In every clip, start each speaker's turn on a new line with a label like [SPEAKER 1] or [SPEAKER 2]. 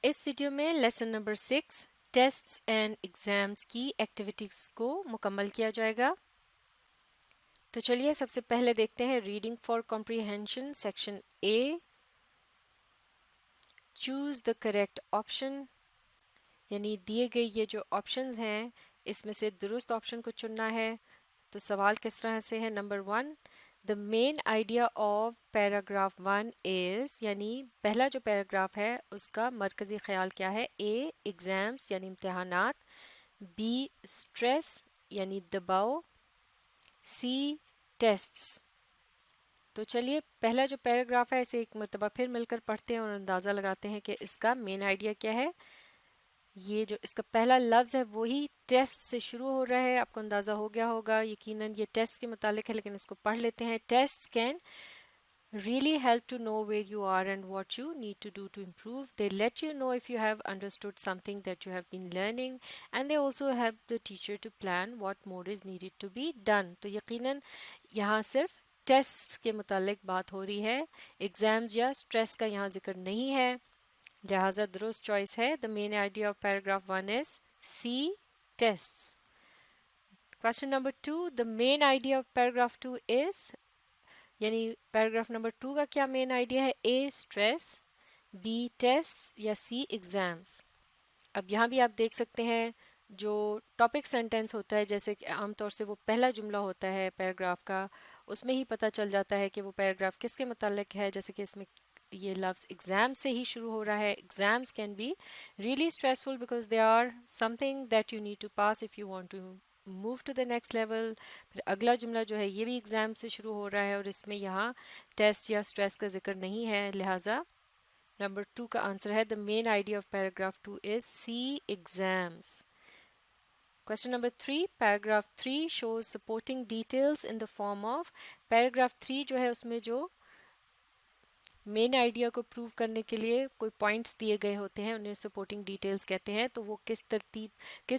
[SPEAKER 1] اس video میں lesson number 6 tests and exams کی activities کو مکمل کیا جائے گا. تو چلیے سب سے پہلے دیکھتے ہیں reading for comprehension section A. Choose the correct option, یعنی دیے گئے یہ جو آپشنز ہیں اس میں سے درست آپشن کو چننا ہے. تو سوال کس طرح سے ہے. Number 1، The main idea of paragraph 1 is، یعنی پہلا جو پیراگراف ہے اس کا مرکزی خیال کیا ہے. A ایگزامس یعنی امتحانات، B اسٹریس یعنی دباؤ، C ٹیسٹس. تو چلیے پہلا جو پیراگراف ہے اسے ایک مرتبہ پھر مل کر پڑھتے ہیں اور اندازہ لگاتے ہیں کہ اس کا مین آئیڈیا کیا ہے. یہ جو اس کا پہلا لفظ ہے وہی ٹیسٹ سے شروع ہو رہا ہے. آپ کو اندازہ ہو گیا ہوگا یقیناً یہ ٹیسٹ کے متعلق ہے، لیکن اس کو پڑھ لیتے ہیں. Test can really help to know where you are and what you need to do to improve. They let you know if you have understood something that you have been learning, and they also help the teacher to plan what more is needed to be done. تو یقیناً یہاں صرف test کے متعلق بات ہو رہی ہے، exams یا اسٹریس کا یہاں ذکر نہیں ہے، لہٰذا درست چوائس ہے. The main idea of paragraph 1 is C tests. Question number 2. The main idea of paragraph 2 is، یعنی پیراگراف نمبر 2 کا کیا مین آئیڈیا ہے. A اسٹریس، B ٹیسٹ یا C ایگزامس. اب یہاں بھی آپ دیکھ سکتے ہیں جو ٹاپک سینٹینس ہوتا ہے، جیسے کہ عام طور سے وہ پہلا جملہ ہوتا ہے پیراگراف کا، اس میں ہی پتہ چل جاتا ہے کہ وہ پیراگراف کس کے متعلق ہے. جیسے کہ اس میں یہ لفظ ایگزام سے ہی شروع ہو رہا ہے. Exams can be really stressful because they are something that you need to pass if you want to move to the next level. پھر اگلا جملہ جو ہے یہ بھی ایگزام سے شروع ہو رہا ہے اور اس میں یہاں ٹیسٹ یا اسٹریس کا ذکر نہیں ہے، لہٰذا نمبر 2 کا آنسر ہے. The main idea of paragraph 2 is C exams. Question number 3. Paragraph 3 shows supporting details in the form of. Paragraph 3 جو ہے اس میں جو مین آئیڈیا کو پروو کرنے کے لیے کوئی پوائنٹس دیے گئے ہوتے ہیں انہیں سپورٹنگ ڈیٹیلز کہتے ہیں. تو وہ کس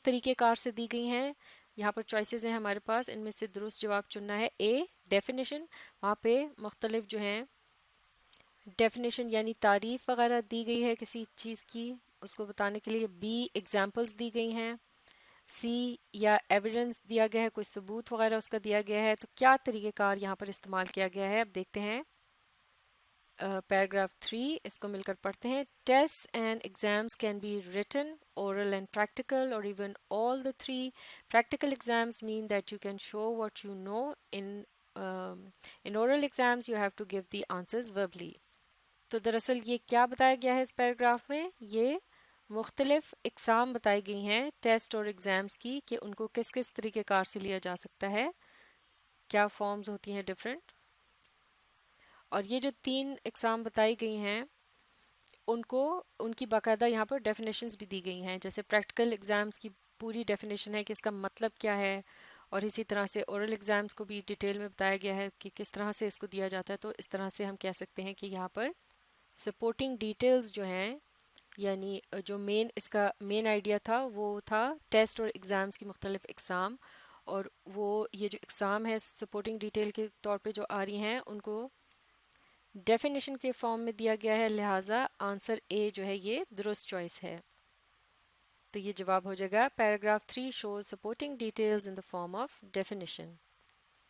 [SPEAKER 1] طریقہ کار سے دی گئی ہیں. یہاں پر چوائسیز ہیں ہمارے پاس، ان میں سے درست جواب چننا ہے. A ڈیفینیشن، وہاں پہ مختلف جو ہیں ڈیفینیشن یعنی تعریف وغیرہ دی گئی ہے کسی چیز کی، اس کو بتانے کے لیے. B ایگزامپلس دی گئی ہیں. C یا ایویڈنس دیا گیا ہے، کوئی ثبوت وغیرہ اس کا دیا گیا ہے. تو کیا طریقہ کار یہاں پر استعمال کیا گیا ہے اب دیکھتے ہیں. پیراگراف 3 اس کو مل کر پڑھتے ہیں. Test and exams can be written, oral and practical, or even all the three. Practical exams mean that you can show what you know. In oral exams you have to give the answers verbally. تو دراصل یہ کیا بتایا گیا ہے اس paragraph میں، یہ مختلف اقسام بتائی گئی ہیں ٹیسٹ اور ایگزامس کی کہ ان کو کس کس طریقہ کار سے لیا جا سکتا ہے، کیا فارمز ہوتی ہیں ڈفرینٹ. اور یہ جو 3 اقسام بتائی گئی ہیں ان کی باقاعدہ یہاں پر ڈیفینیشنز بھی دی گئی ہیں. جیسے پریکٹیکل ایگزامس کی پوری ڈیفینیشن ہے کہ اس کا مطلب کیا ہے، اور اسی طرح سے اورل ایگزامس کو بھی ڈیٹیل میں بتایا گیا ہے کہ کس طرح سے اس کو دیا جاتا ہے. تو اس طرح سے ہم کہہ سکتے ہیں کہ یہاں پر سپورٹنگ ڈیٹیلز جو ہیں، یعنی جو اس کا مین آئیڈیا تھا وہ تھا ٹیسٹ اور ایگزامس کی مختلف اقسام، اور وہ یہ جو اقسام ہے سپورٹنگ ڈیٹیل کے طور پہ جو آ رہی ہیں ان کو ڈیفینیشن کے فارم میں دیا گیا ہے، لہٰذا آنسر اے جو ہے یہ درست چوائس ہے. تو یہ جواب ہو جائے گا. Paragraph 3 shows supporting details in the form of definition.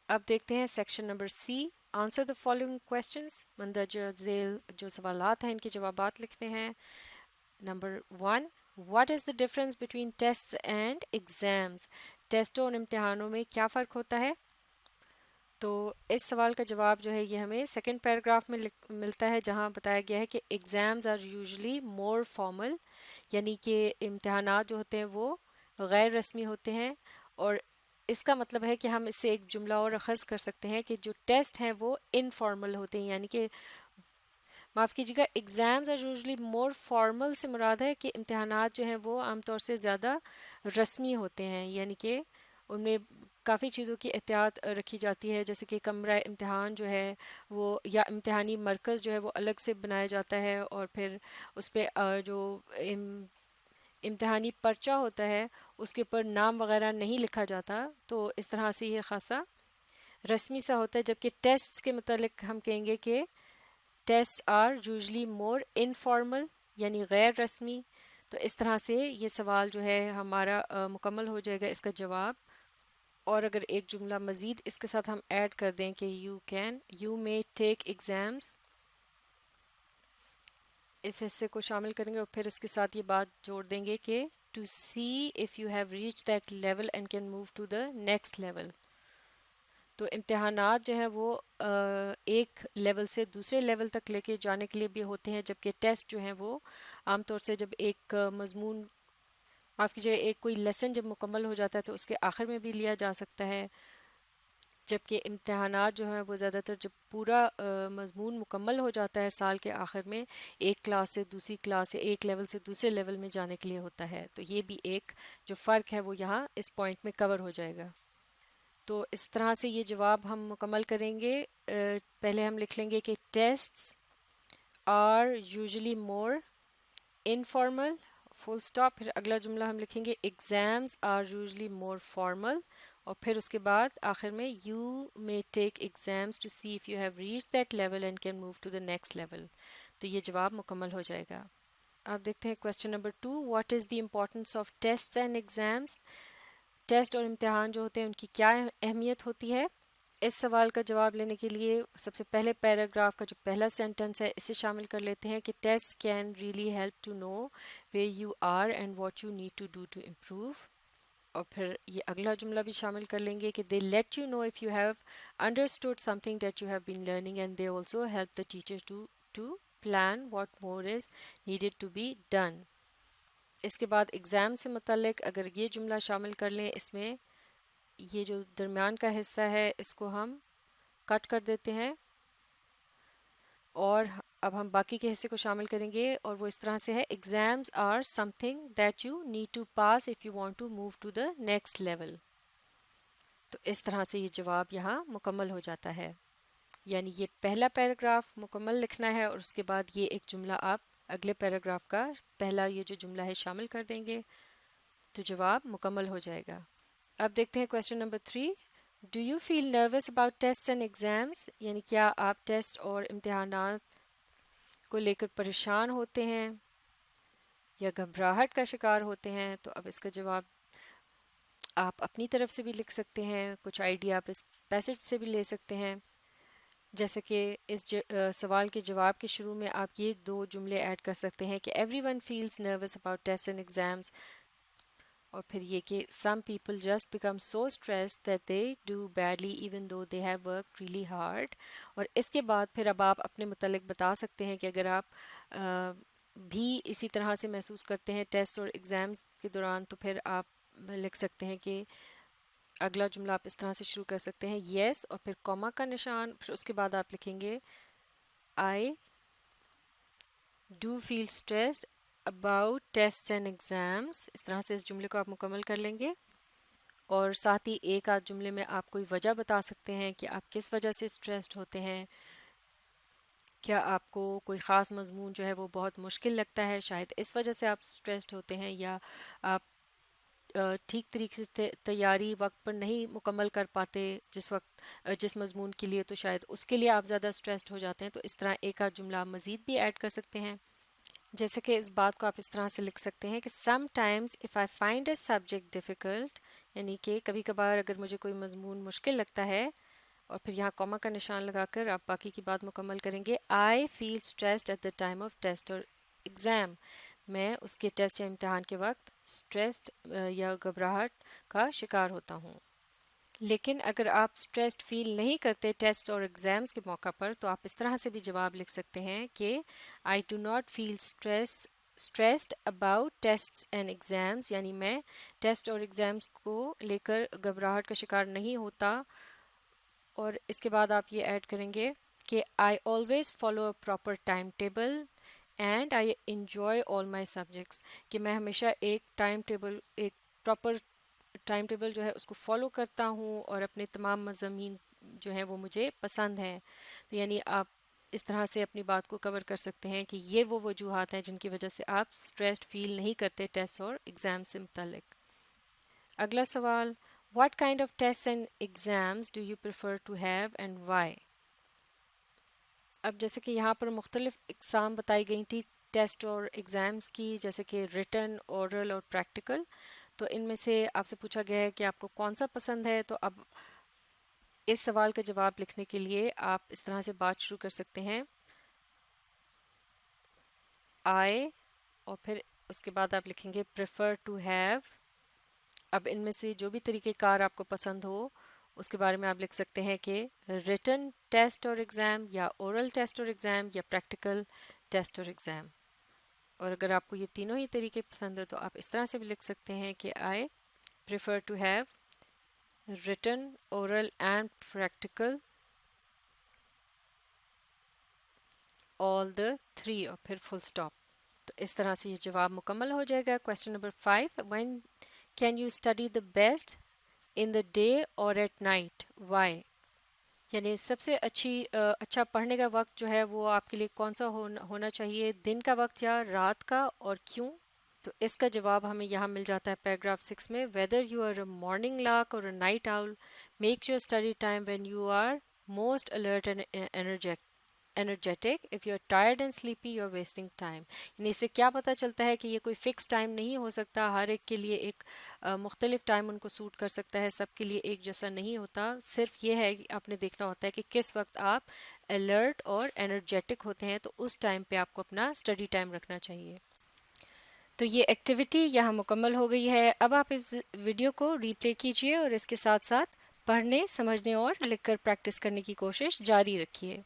[SPEAKER 1] اب دیکھتے ہیں section number C. Answer the following questions. مندرجہ ذیل جو سوالات ہیں ان کے جوابات لکھنے ہیں. Number 1. What is the difference between test and exams. ٹیسٹوں اور امتحانوں میں کیا فرق ہوتا ہے. تو اس سوال کا جواب جو ہے یہ ہمیں سیکنڈ پیراگراف میں ملتا ہے، جہاں بتایا گیا ہے کہ exams are usually more formal, یعنی کہ امتحانات جو ہوتے ہیں وہ غیر رسمی ہوتے ہیں. اور اس کا مطلب ہے کہ ہم اس سے ایک جملہ اور اخذ کر سکتے ہیں کہ جو ٹیسٹ ہیں وہ انفارمل ہوتے ہیں، یعنی کہ معاف کیجیے گا exams are usually more formal سے مراد ہے کہ امتحانات جو ہیں وہ عام طور سے زیادہ رسمی ہوتے ہیں، یعنی کہ ان میں کافی چیزوں کی احتیاط رکھی جاتی ہے، جیسے کہ کمرہ امتحان جو ہے وہ یا امتحانی مرکز جو ہے وہ الگ سے بنایا جاتا ہے، اور پھر اس پہ جو امتحانی پرچہ ہوتا ہے اس کے اوپر نام وغیرہ نہیں لکھا جاتا. تو اس طرح سے یہ خاصا رسمی سا ہوتا ہے. جبکہ ٹیسٹ کے متعلق ہم کہیں گے کہ test are usually more informal, یعنی غیر رسمی. تو اس طرح سے یہ سوال جو ہے ہمارا مکمل ہو جائے گا اس کا جواب. اور اگر ایک جملہ مزید اس کے ساتھ ہم ایڈ کر دیں کہ یو may ٹیک ایگزامس، اس حصے کو شامل کریں گے اور پھر اس کے ساتھ یہ بات جوڑ دیں گے کہ to see if you have reach that level and can move to the next level. تو امتحانات جو ہیں وہ ایک لیول سے دوسرے لیول تک لے کے جانے کے لیے بھی ہوتے ہیں، جبکہ ٹیسٹ جو ہیں وہ عام طور سے جب ایک مضمون، معاف کیجیے، ایک کوئی لیسن جب مکمل ہو جاتا ہے تو اس کے آخر میں بھی لیا جا سکتا ہے، جبکہ امتحانات جو ہیں وہ زیادہ تر جب پورا مضمون مکمل ہو جاتا ہے سال کے آخر میں، ایک کلاس سے دوسری کلاس یا ایک لیول سے دوسرے لیول میں جانے کے لیے ہوتا ہے. تو یہ بھی ایک جو فرق ہے وہ یہاں اس پوائنٹ میں کور ہو جائے گا. تو اس طرح سے یہ جواب ہم مکمل کریں گے. پہلے ہم لکھ لیں گے کہ tests are usually more informal, full stop. پھر اگلا جملہ ہم لکھیں گے exams are usually more formal, اور پھر اس کے بعد آخر میں you may take exams to see if you have reach that level and can move to the next level. تو یہ جواب مکمل ہو جائے گا. آپ دیکھتے ہیں question number 2، what is the importance of test and exams? Test اور امتحان جو ہوتے ہیں ان کی کیا اہمیت ہوتی ہے؟ اس سوال کا جواب لینے کے لیے سب سے پہلے پیراگراف کا جو پہلا سینٹنس ہے اسے شامل کر لیتے ہیں کہ test can really help to know where you are and what you need to do to improve. اور پھر یہ اگلا جملہ بھی شامل کر لیں گے کہ they let you know if you have understood something that you have been learning and they also help the teacher to plan what more is needed to be done. اس کے بعد ایگزام سے متعلق اگر یہ جملہ شامل کر لیں، اس میں یہ جو درمیان کا حصہ ہے اس کو ہم کٹ کر دیتے ہیں اور اب ہم باقی کے حصے کو شامل کریں گے، اور وہ اس طرح سے ہے exams are something that you need to pass if you want to move to the next level. تو اس طرح سے یہ جواب یہاں مکمل ہو جاتا ہے. یعنی یہ پہلا پیراگراف مکمل لکھنا ہے اور اس کے بعد یہ ایک جملہ آپ اگلے پیراگراف کا پہلا یہ جو جملہ ہے شامل کر دیں گے تو جواب مکمل ہو جائے گا. اب دیکھتے ہیں question number 3، do you feel nervous about test and exams? یعنی کیا آپ ٹیسٹ اور امتحانات کو لے کر پریشان ہوتے ہیں یا گھبراہٹ کا شکار ہوتے ہیں؟ تو اب اس کا جواب آپ اپنی طرف سے بھی لکھ سکتے ہیں، کچھ آئیڈیا آپ اس پیسج سے بھی لے سکتے ہیں، جیسے کہ اس سوال کے جواب کے شروع میں آپ یہ 2 جملے ایڈ کر سکتے ہیں کہ every one feels nervous about test and exams, اور پھر یہ کہ some people just become so stressed that they do badly even though they have work really hard. اور اس کے بعد پھر اب آپ اپنے متعلق بتا سکتے ہیں کہ اگر آپ بھی اسی طرح سے محسوس کرتے ہیں ٹیسٹ اور ایگزامز کے دوران تو پھر آپ لکھ سکتے ہیں کہ اگلا جملہ آپ اس طرح سے شروع کر سکتے ہیں یس اور پھر کوما کا نشان، پھر اس کے بعد آپ لکھیں گے I do feel stressed about test and exams. اس طرح سے اس جملے کو آپ مکمل کر لیں گے اور ساتھ ہی ایک آدھ جملے میں آپ کوئی وجہ بتا سکتے ہیں کہ آپ کس وجہ سے اسٹریسڈ ہوتے ہیں. کیا آپ کو کوئی خاص مضمون جو ہے وہ بہت مشکل لگتا ہے، شاید اس وجہ سے آپ اسٹریسڈ ہوتے ہیں، یا آپ ٹھیک طریقے سے تیاری وقت پر نہیں مکمل کر پاتے جس مضمون کے لیے، تو شاید اس کے لیے آپ زیادہ اسٹریسڈ ہو جاتے ہیں. تو اس طرح ایک آدھ جملہ مزید بھی ایڈ کر سکتے ہیں، جیسے کہ اس بات کو آپ اس طرح سے لکھ سکتے ہیں کہ some times if I find a subject difficult, یعنی کہ کبھی کبھار اگر مجھے کوئی مضمون مشکل لگتا ہے، اور پھر یہاں کوما کا نشان لگا کر آپ باقی کی بات مکمل کریں گے I feel stressed at the time of test اور ایگزام، میں اس کے ٹیسٹ یا امتحان کے وقت اسٹریسڈ یا گھبراہٹ کا شکار ہوتا ہوں. لیکن اگر آپ اسٹریسڈ فیل نہیں کرتے ٹیسٹ اور ایگزامس کے موقع پر تو آپ اس طرح سے بھی جواب لکھ سکتے ہیں کہ I do not feel stressed about test and exams, یعنی میں ٹیسٹ اور ایگزامس کو لے کر گھبراہٹ کا شکار نہیں ہوتا. اور اس کے بعد آپ یہ ایڈ کریں گے کہ I always follow a proper time table and I enjoy all my subjects, کہ میں ہمیشہ ایک پراپر ٹائم ٹیبل جو ہے اس کو فالو کرتا ہوں اور اپنے تمام مضامین جو ہیں وہ مجھے پسند ہیں. تو یعنی آپ اس طرح سے اپنی بات کو کور کر سکتے ہیں کہ یہ وہ وجوہات ہیں جن کی وجہ سے آپ اسٹریسڈ فیل نہیں کرتے ٹیسٹ اور ایگزام سے متعلق. اگلا سوال، what kind of test and exams do you prefer to have and why? اب جیسے کہ یہاں پر مختلف اقسام بتائی گئی تھی ٹیسٹ اور ایگزامس کی، جیسے کہ ریٹن، اورل اور پریکٹیکل. تو ان میں سے آپ سے پوچھا گیا ہے کہ آپ کو کون سا پسند ہے. تو اب اس سوال کا جواب لکھنے کے لیے آپ اس طرح سے بات شروع کر سکتے ہیں. آئے اور پھر اس کے بعد آپ لکھیں گے پریفر ٹو ہیو. اب ان میں سے جو بھی طریقہ کار آپ کو پسند ہو اس کے بارے میں آپ لکھ سکتے ہیں کہ ریٹن ٹیسٹ اور ایگزام، یا اورل ٹیسٹ اور ایگزام، یا پریکٹیکل ٹیسٹ اور ایگزام. اور اگر آپ کو یہ تینوں ہی طریقے پسند ہو تو آپ اس طرح سے بھی لکھ سکتے ہیں کہ I prefer to have written, oral and practical all the three, اور پھر فل اسٹاپ. تو اس طرح سے یہ جواب مکمل ہو جائے گا. Question number 5، when can you study the best in the day اور ایٹ نائٹ، وائی؟ یعنی سب سے اچھا پڑھنے کا وقت جو ہے وہ آپ کے لیے کون سا ہونا چاہیے، دن کا وقت یا رات کا، اور کیوں؟ تو اس کا جواب ہمیں یہاں مل جاتا ہے پیراگراف 6 میں. Whether you are a morning lark اور a night owl, make your study time when you are most alert and energetic. if you're tired and sleepy you're wasting time. یعنی اس سے کیا پتہ چلتا ہے کہ یہ کوئی فکس ٹائم نہیں ہو سکتا، ہر ایک کے لیے ایک مختلف ٹائم ان کو سوٹ کر سکتا ہے، سب کے لیے ایک جیسا نہیں ہوتا. صرف یہ ہے کہ آپ نے دیکھنا ہوتا ہے کہ کس وقت آپ الرٹ اور انرجیٹک ہوتے ہیں، تو اس ٹائم پہ آپ کو اپنا اسٹڈی ٹائم رکھنا چاہیے. تو یہ ایکٹیویٹی یہاں مکمل ہو گئی ہے. اب آپ اس ویڈیو کو ری پلے کیجئے اور اس کے ساتھ ساتھ پڑھنے، سمجھنے اور لکھ کر پریکٹس کرنے کی کوشش جاری رکھیے.